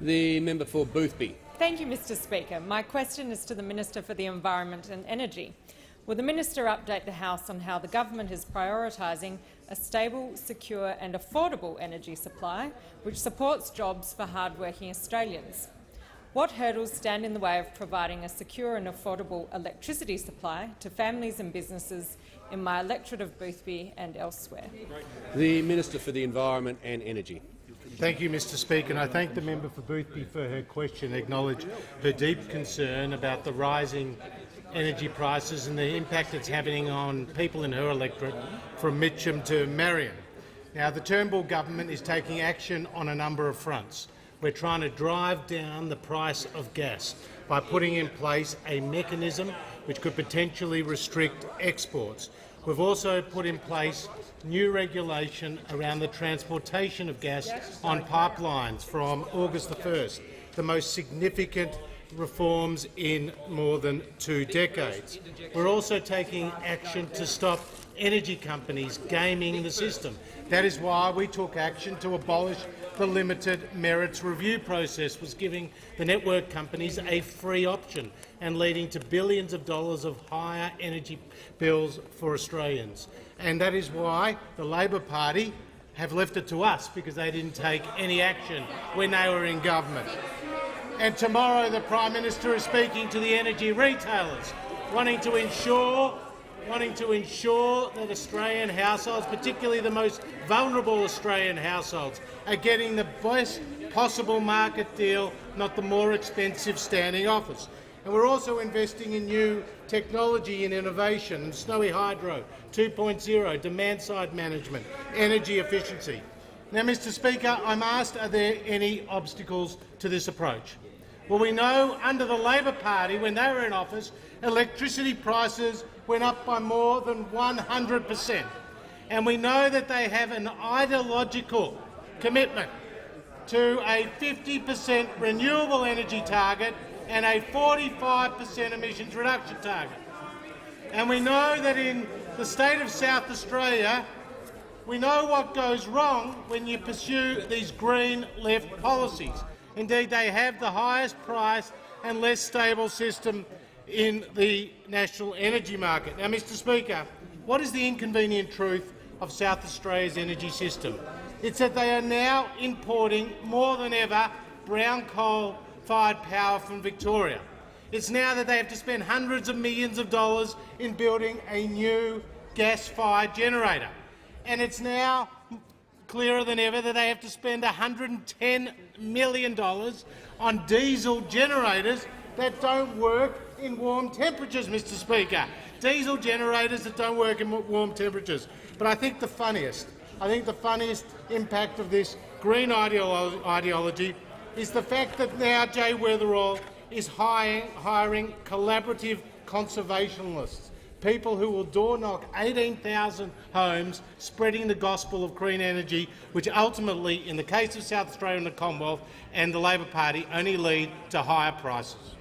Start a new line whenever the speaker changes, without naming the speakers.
The member for Boothby.
Thank you, Mr Speaker. My question is to the Minister for the Environment and Energy. Will the minister update the House on how the government is prioritising a stable, secure and affordable energy supply which supports jobs for hard-working Australians? What hurdles stand in the way of providing a secure and affordable electricity supply to families and businesses in my electorate of Boothby and elsewhere?
The Minister for the Environment and Energy.
Thank you, Mr Speaker, and I thank the member for Boothby for her question and acknowledge her deep concern about the rising energy prices and the impact it's having on people in her electorate from Mitcham to Marion. Now, the Turnbull government is taking action on a number of fronts. We're trying to drive down the price of gas by putting in place a mechanism which could potentially restrict exports. We've also put in place new regulation around the transportation of gas on pipelines from August the 1st, the most significant reforms in more than 2 decades. We're also taking action to stop energy companies gaming the system. That is why we took action to abolish the limited merits review process, was giving the network companies a free option and leading to billions of dollars of higher energy bills for Australians. And that is why the Labor Party have left it to us, because they didn't take any action when they were in government. And tomorrow the Prime Minister is speaking to the energy retailers, wanting to ensure that Australian households, particularly the most vulnerable Australian households, are getting the best possible market deal, not the more expensive standing offers. And we're also investing in new technology and innovation, Snowy Hydro 2.0, demand-side management, energy efficiency. Now, Mr Speaker, I'm asked, are there any obstacles to this approach? Well, we know under the Labor Party, when they were in office, electricity prices went up by more than 100%. And we know that they have an ideological commitment to a 50% renewable energy target and a 45% emissions reduction target. And we know that in the state of South Australia, we know what goes wrong when you pursue these green left policies. Indeed, they have the highest price and less stable system in the national energy market. Now, Mr Speaker, what is the inconvenient truth of South Australia's energy system? It's that they are now importing more than ever brown coal-fired power from Victoria. It's now that they have to spend hundreds of millions of dollars in building a new gas-fired generator. And it's now clearer than ever that they have to spend $110 million on diesel generators that don't work in warm temperatures, Mr Speaker. Diesel generators that don't work in warm temperatures. But I think the funniest impact of this green ideology is the fact that now Jay Weatherill is hiring collaborative conservationists, people who will door-knock 18,000 homes, spreading the gospel of green energy, which ultimately, in the case of South Australia and the Commonwealth and the Labor Party, only lead to higher prices.